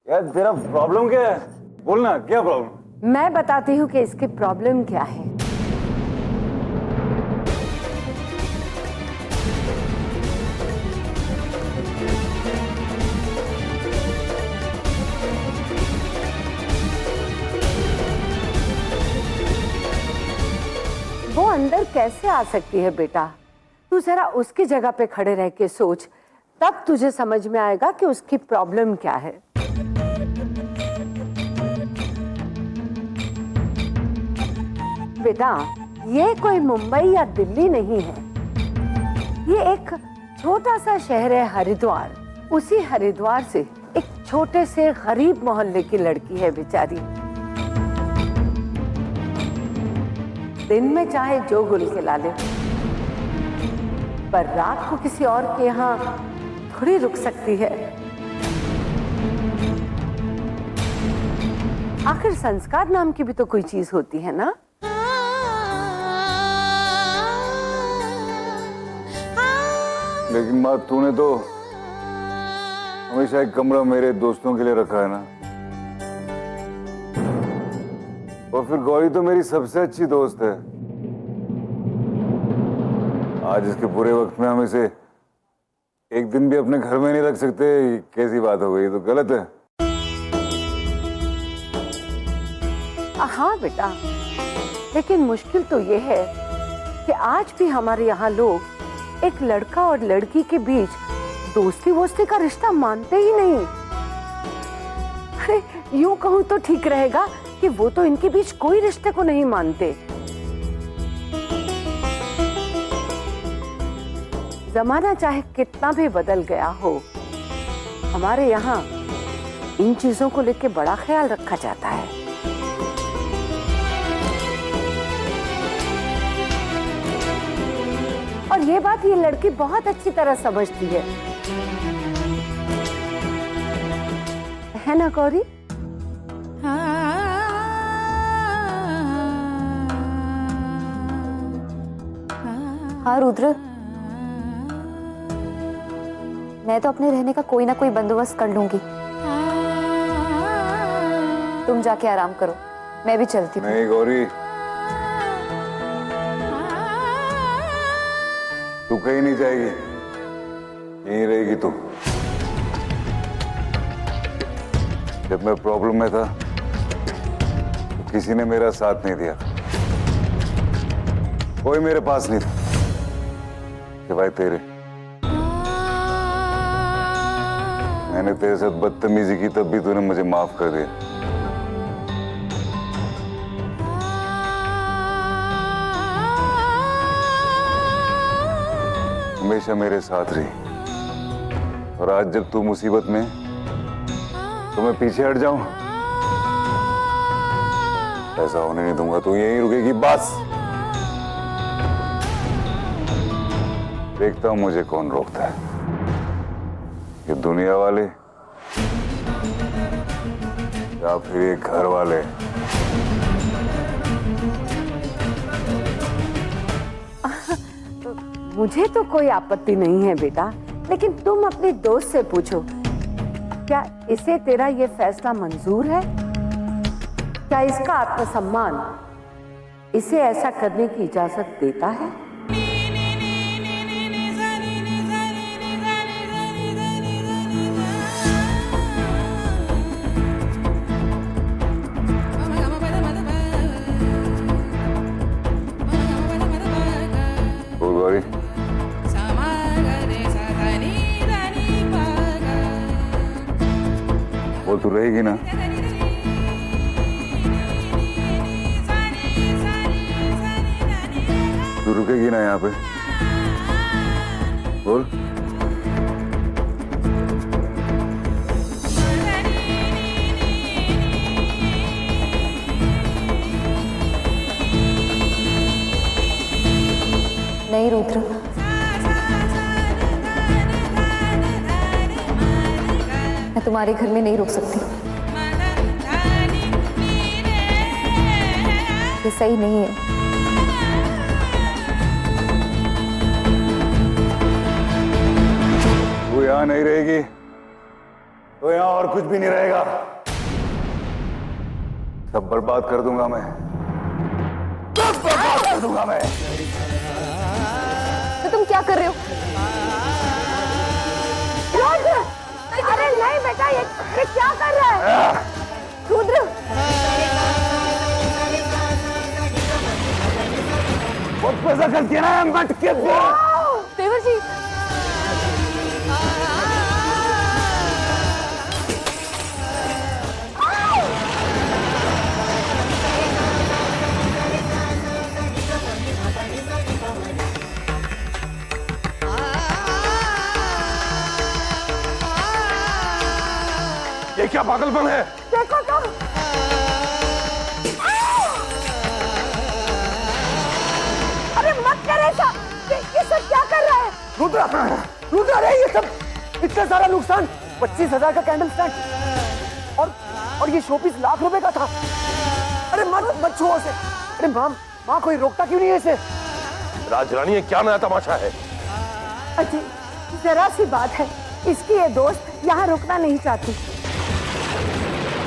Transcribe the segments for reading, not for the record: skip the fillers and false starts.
यार तेरा प्रॉब्लम क्या है? बोलना, क्या प्रॉब्लम? मैं बताती हूँ कि इसकी प्रॉब्लम क्या है। वो अंदर कैसे आ सकती है बेटा? तू जरा उसकी जगह पे खड़े रह के सोच, तब तुझे समझ में आएगा कि उसकी प्रॉब्लम क्या है। बेटा, ये कोई मुंबई या दिल्ली नहीं है, ये एक छोटा सा शहर है हरिद्वार। उसी हरिद्वार से एक छोटे से गरीब मोहल्ले की लड़की है बेचारी। दिन में चाहे जो गुल खिला ले, पर रात को किसी और के यहाँ थोड़ी रुक सकती है। आखिर संस्कार नाम की भी तो कोई चीज होती है ना। लेकिन माँ, तूने तो हमेशा एक कमरा मेरे दोस्तों के लिए रखा है ना। और फिर गौरी तो मेरी सबसे अच्छी दोस्त है। आज इसके बुरे वक्त में हम इसे एक दिन भी अपने घर में नहीं रख सकते, कैसी बात हो गई? तो गलत है। हाँ बेटा, लेकिन मुश्किल तो ये है कि आज भी हमारे यहाँ लोग एक लड़का और लड़की के बीच दोस्ती वोस्ती का रिश्ता मानते ही नहीं। अरे यूं कहूं तो ठीक रहेगा कि वो तो इनके बीच कोई रिश्ते को नहीं मानते। जमाना चाहे कितना भी बदल गया हो, हमारे यहाँ इन चीजों को लेकर बड़ा ख्याल रखा जाता है। और ये बात ये लड़की बहुत अच्छी तरह समझती है ना गौरी? हाँ रुद्र, मैं तो अपने रहने का कोई ना कोई बंदोबस्त कर लूंगी। तुम जाके आराम करो, मैं भी चलती हूँ। नहीं गौरी, तू कहीं नहीं जाएगी, यहीं रहेगी तू। जब मैं प्रॉब्लम में था तो किसी ने मेरा साथ नहीं दिया, कोई मेरे पास नहीं था सिवाय तेरे। मैंने तेरे साथ बदतमीजी की, तब भी तूने मुझे माफ कर दिया। हमेशा मेरे साथ रही, और आज जब तू मुसीबत में तो मैं पीछे हट जाऊं? ऐसा होने नहीं दूंगा। तू यहीं रुकेगी बस। देखता हूं मुझे कौन रोकता है, ये दुनिया वाले या फिर ये घर वाले। मुझे तो कोई आपत्ति नहीं है बेटा, लेकिन तुम अपने दोस्त से पूछो, क्या इसे तेरा ये फैसला मंजूर है? क्या इसका आत्मसम्मान इसे ऐसा करने की इजाजत देता है? गौरी, वो तू रहेगी ना? तू रुकेगी ना यहाँ पे? बोल। नहीं रुद्र, मैं तुम्हारे घर में नहीं रुक सकती। ये सही नहीं है। वो यहाँ नहीं रहेगी तो यहाँ और कुछ भी नहीं रहेगा, सब बर्बाद कर दूंगा मैं, सब बर्बाद कर दूंगा मैं। तो तुम क्या कर रहे हो? रुद्र! अरे नहीं बेटा, ये क्या कर रहा है? रुद्र! बहुत पैसा खर्च किया ना, मत के दे। देवर जी, ये क्या पागलपन है? देखो तो। अरे मत कर ऐसा, ये सब क्या कर रहा है? रुद्र, अरे ये सब इतना सारा नुकसान, 25,000 का कैंडल स्टैंड और ये शोपीस लाख रुपए का था। अरे मत छुओ उसे। अरे माँ कोई रोकता क्यों नहीं है इसे? राजरानी, ये क्या नया तमाशा है? अजी जरा सी बात है, इसकी ये दोस्त यहाँ रुकना नहीं चाहती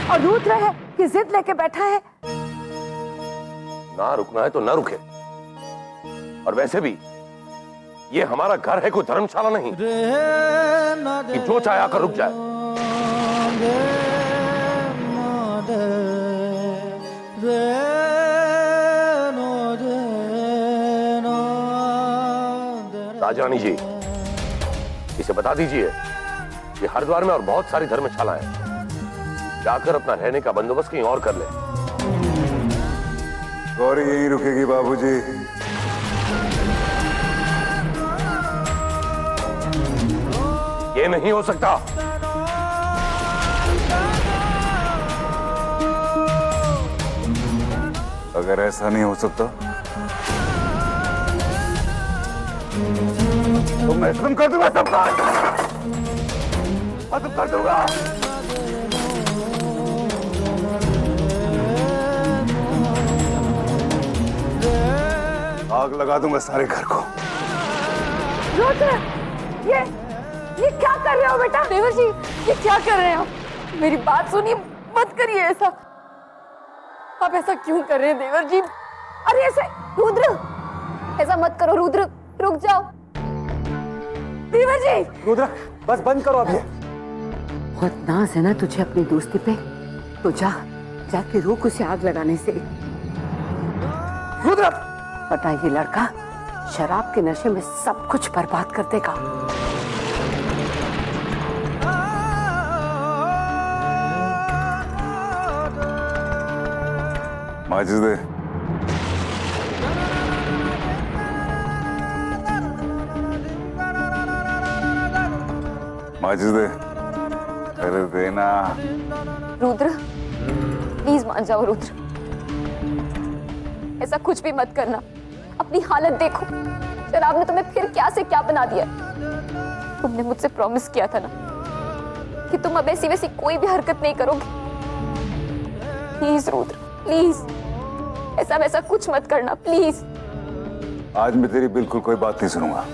और रुद्र है कि जिद लेके बैठा है। ना रुकना है तो ना रुके, और वैसे भी ये हमारा घर है, कोई धर्मशाला नहीं कि जो चाहे आकर रुक जाए। राजरानी जी, इसे बता दीजिए कि हरिद्वार में और बहुत सारी धर्मशालाएं हैं, जाकर अपना रहने का बंदोबस्त कहीं और कर ले। गौरी यहीं रुकेगी बाबूजी। ये नहीं हो सकता। अगर ऐसा नहीं हो सकता तो मैं खत्म कर दूंगा सब कुछ, खत्म कर दूंगा। आग लगा दूंगा सारे घर को। रुद्र, ये क्या कर रहे हो बेटा? देवर जी, ये क्या कर रहे हैं आप? मेरी बात सुनिए, मत करिए ऐसा। आप ऐसा क्यों कर रहे हैं देवर जी? अरे ऐसे रुद्र, ऐसा मत करो रुद्र, रुक जाओ। देवर जी! रुद्र, बस बंद करो अब ये। बहुत नाज है ना तुझे अपनी दोस्ती पे, तो जाके रोक उसे आग लगाने से। रुद्र, पता है ये लड़का शराब के नशे में सब कुछ बर्बाद कर देगा। माचिस दे। माचिस दे। अरे देना। रुद्र, प्लीज मान जाओ रुद्र, ऐसा कुछ भी मत करना। अपनी हालत देखो, शराब ने तुम्हें फिर क्या से क्या बना दिया। तुमने मुझसे प्रॉमिस किया था ना कि तुम अब ऐसी वैसी कोई भी हरकत नहीं करोगे। प्लीज रुद्र, प्लीज ऐसा वैसा कुछ मत करना, प्लीज। आज मैं तेरी बिल्कुल कोई बात नहीं सुनूंगा।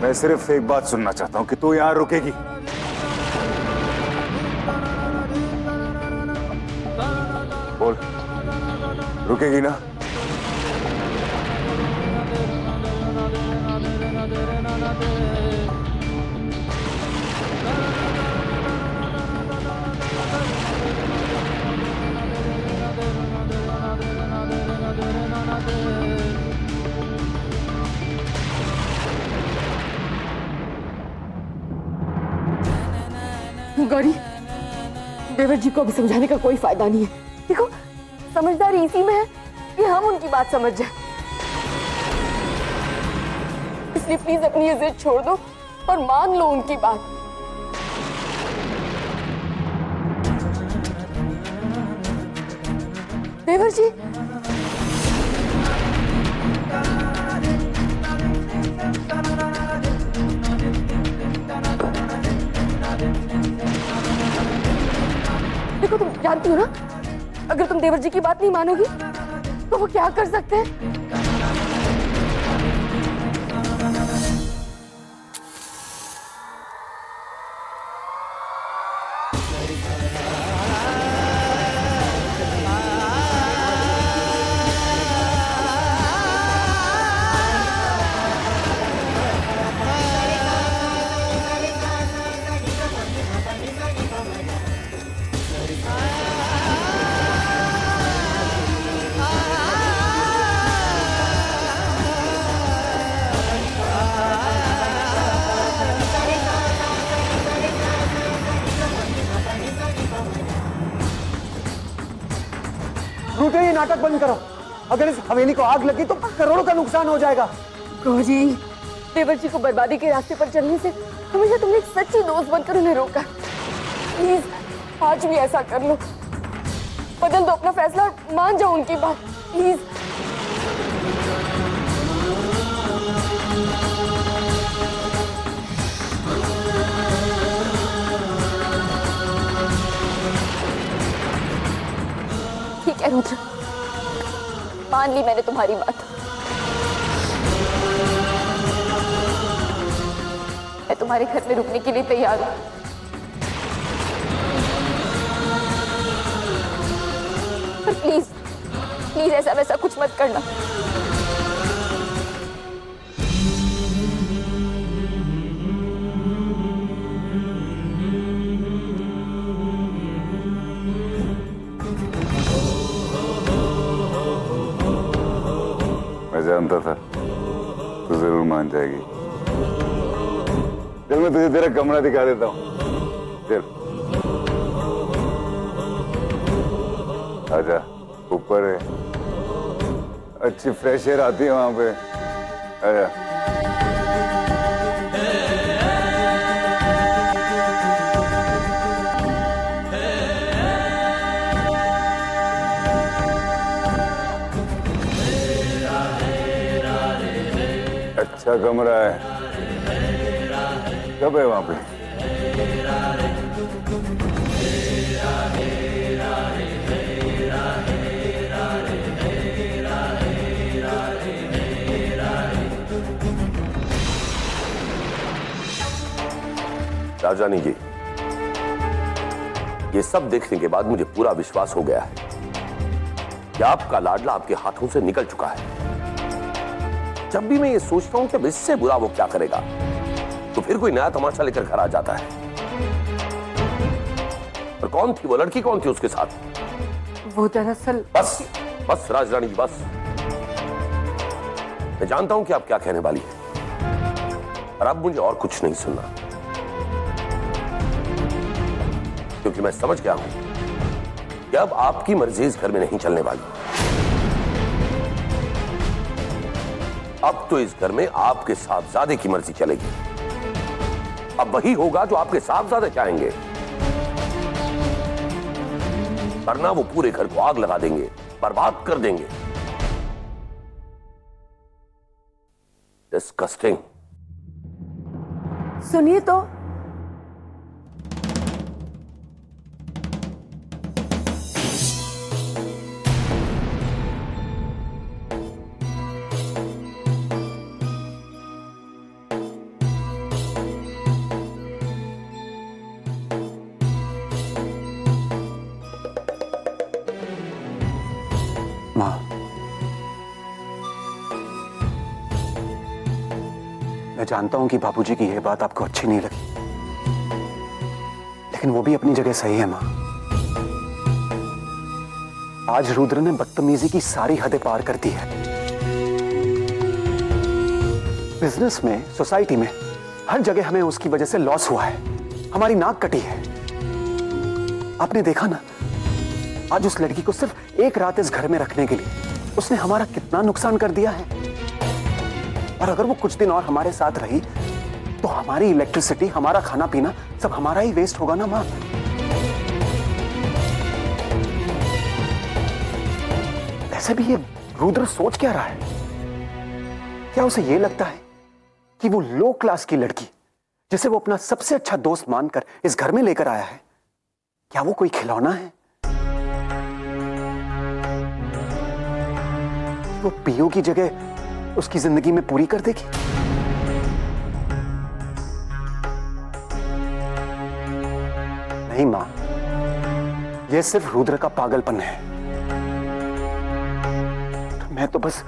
मैं सिर्फ एक बात सुनना चाहता हूं कि तू यहां रुकेगी। बोल, रुकेगी ना? गौरी, देवर जी को अभी समझाने का कोई फायदा नहीं है। देखो, समझदारी इसी में है कि हम उनकी बात समझ जाए। इसलिए प्लीज अपनी ये जिद छोड़ दो और मान लो उनकी बात। देवर जी, देखो तुम जानती हो ना, अगर तुम देवर जी की बात नहीं मानोगी तो वो क्या कर सकते हैं। रुद्र ये नाटक बंद करो। अगर इस हवेली को आग लगी तो करोड़ों का नुकसान हो जाएगा। प्रभु जी, देवर जी को बर्बादी के रास्ते पर चलने से हमेशा तुमने एक सच्ची दोस्त बनकर उन्हें रोका। प्लीज आज भी ऐसा कर लो, बदल दो अपना फैसला और मान जाओ उनकी बात प्लीज। ठीक है रुद्र, मान ली मैंने तुम्हारी बात। मैं तुम्हारे घर में रुकने के लिए तैयार हूं। पर प्लीज प्लीज ऐसा वैसा कुछ मत करना। मैं जानता था तू जरूर मान जाएगी। चल मैं तुझे तेरा कमरा दिखा देता हूँ। चल आजा, ऊपर है, अच्छी फ्रेश एयर आती है वहां पे। आजा। अच्छा कमरा है, कब है वहां पे? राजरानी जी, ये सब देखने के बाद मुझे पूरा विश्वास हो गया है कि आपका लाडला आपके हाथों से निकल चुका है। जब भी मैं ये सोचता हूं कि अब इससे बुरा वो क्या करेगा, तो फिर कोई नया तमाशा लेकर घर आ जाता है। पर कौन थी वो लड़की, कौन थी उसके साथ? वो दरअसल बस बस राजरानी जी बस। मैं जानता हूं कि आप क्या कहने वाली है, पर अब मुझे और कुछ नहीं सुनना, क्योंकि मैं समझ गया हूं कि अब आपकी मर्जी इस घर में नहीं चलने वाली। अब तो इस घर में आपके साहबजादे की मर्जी चलेगी। अब वही होगा जो आपके साहबजादे चाहेंगे, वरना वो पूरे घर को आग लगा देंगे, बर्बाद कर देंगे। डिस्गस्टिंग। सुनिए तो, माँ, मैं जानता हूं कि बाबूजी की यह बात आपको अच्छी नहीं लगी, लेकिन वो भी अपनी जगह सही है माँ। आज रुद्र ने बदतमीजी की सारी हदें पार कर दी है। बिजनेस में, सोसाइटी में, हर जगह हमें उसकी वजह से लॉस हुआ है, हमारी नाक कटी है। आपने देखा ना, आज उस लड़की को सिर्फ एक रात इस घर में रखने के लिए उसने हमारा कितना नुकसान कर दिया है। और अगर वो कुछ दिन और हमारे साथ रही तो हमारी इलेक्ट्रिसिटी, हमारा खाना पीना सब हमारा ही वेस्ट होगा ना माँ। ऐसे भी ये रुद्र सोच क्या रहा है? क्या उसे ये लगता है कि वो लो क्लास की लड़की जिसे वो अपना सबसे अच्छा दोस्त मानकर इस घर में लेकर आया है, क्या वो कोई खिलौना है? वो पियो की जगह उसकी जिंदगी में पूरी कर देगी? नहीं मां, यह सिर्फ रुद्र का पागलपन है। तो मैं तो बस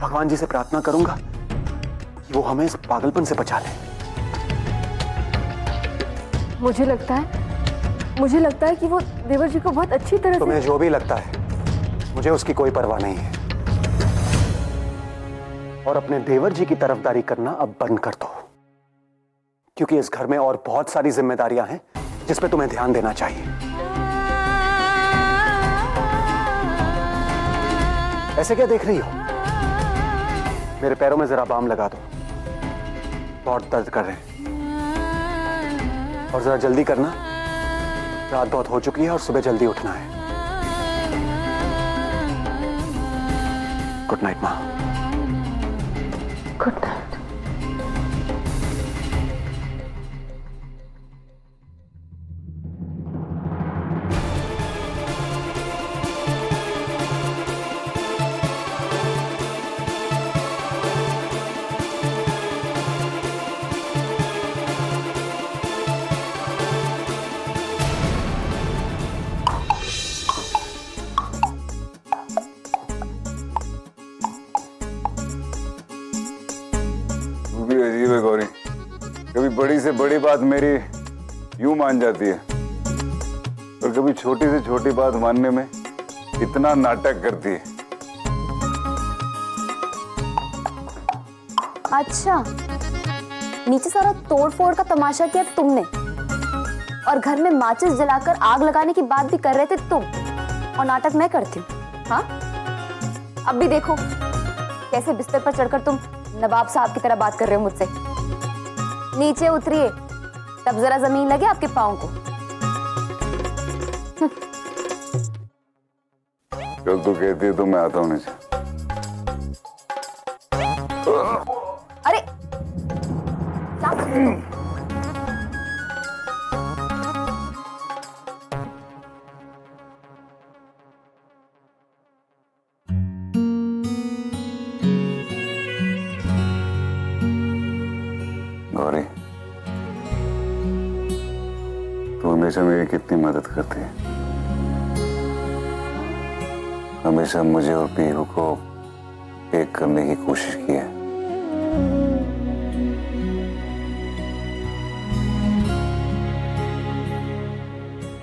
भगवान जी से प्रार्थना करूंगा कि वो हमें इस पागलपन से बचा ले। मुझे लगता है कि वो देवर जी को बहुत अच्छी तरह से। तुम्हें जो भी लगता है, मुझे उसकी कोई परवाह नहीं है। और अपने देवर जी की तरफदारी करना अब बंद कर दो, क्योंकि इस घर में और बहुत सारी जिम्मेदारियां हैं जिस पे तुम्हें ध्यान देना चाहिए। ऐसे क्या देख रही हो? मेरे पैरों में जरा बाम लगा दो, बहुत दर्द कर रहे हैं। और जरा जल्दी करना, रात बहुत हो चुकी है और सुबह जल्दी उठना है। गुड नाइट माँ। Good night. तू भी अजीब है गौरी, कभी बड़ी से बड़ी बात मेरी यूं मान जाती है और कभी छोटी से छोटी बात मानने में इतना नाटक करती है। अच्छा, नीचे सारा तोड़ फोड़ का तमाशा किया तुमने और घर में माचिस जलाकर आग लगाने की बात भी कर रहे थे तुम, और नाटक मैं करती हूँ। हाँ, अब भी देखो कैसे बिस्तर पर चढ़कर तुम नवाब साहब की तरह बात कर रहे हो मुझसे। नीचे उतरिए, तब जरा जमीन लगे आपके पाँव को। चल तू कहती है तो मैं आता हूँ नीचे। अरे क्या कर रहे हो? गौरी, तू हमेशा मेरी कितनी मदद करती है। हमेशा मुझे और पीहू को एक करने की कोशिश की है।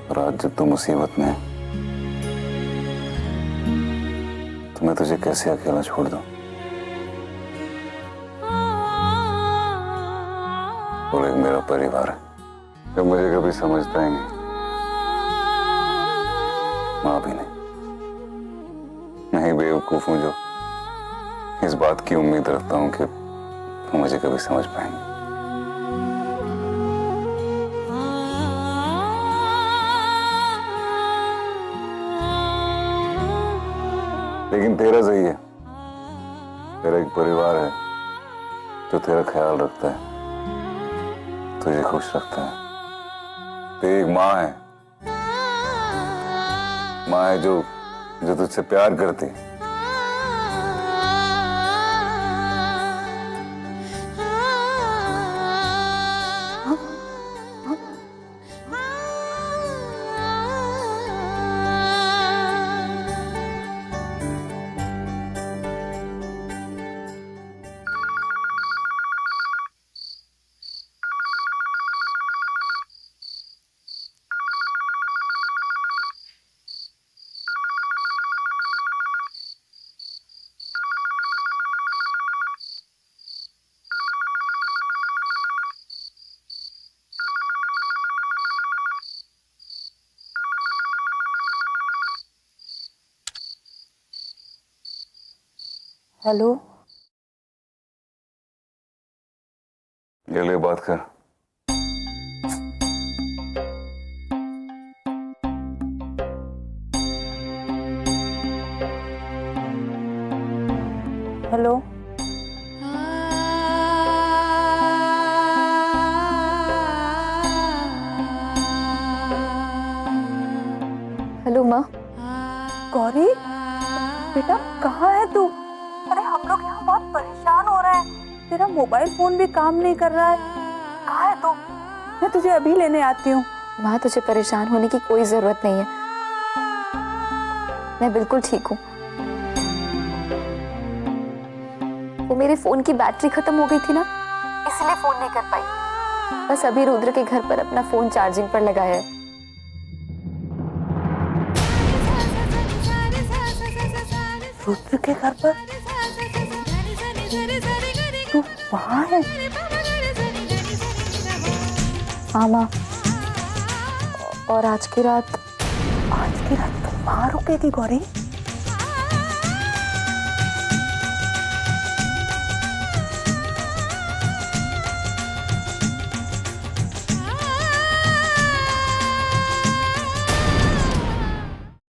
और आज जब तू मुसीबत में है, तो मैं तुझे कैसे अकेला छोड़ दूं? और एक मेरा परिवार है जो मुझे कभी समझता ही नहीं, माँ भी नहीं। मैं ही बेवकूफ हूं जो इस बात की उम्मीद रखता हूं कि वो मुझे कभी समझ पाएंगे। लेकिन तेरा सही है, तेरा एक परिवार है जो तेरा ख्याल रखता है, तुझे खुश रखता है। तेरी एक माँ है, माँ है जो तुझसे प्यार करती है। हेलो, ये ले बात कर। हेलो। हेलो माँ। गौरी बेटा, कहाँ है तू? अरे हम लोग यहाँ बहुत परेशान हो रहे हैं, तेरा मोबाइल फोन भी काम नहीं कर रहा है। कहाँ है तू? मैं तुझे अभी लेने आती हूँ। माँ, तुझे परेशान होने की कोई जरूरत नहीं है, मैं बिल्कुल ठीक हूँ। वो मेरे फोन की बैटरी खत्म हो गई थी ना, इसलिए फोन नहीं कर पाई। बस अभी रुद्र के घर पर अपना फोन चार्जिंग पर लगाया है। रुद्र के घर पर? तू वहाँ है? हाँ माँ, और आज की रात तुम वहाँ रुकेगी गौरी?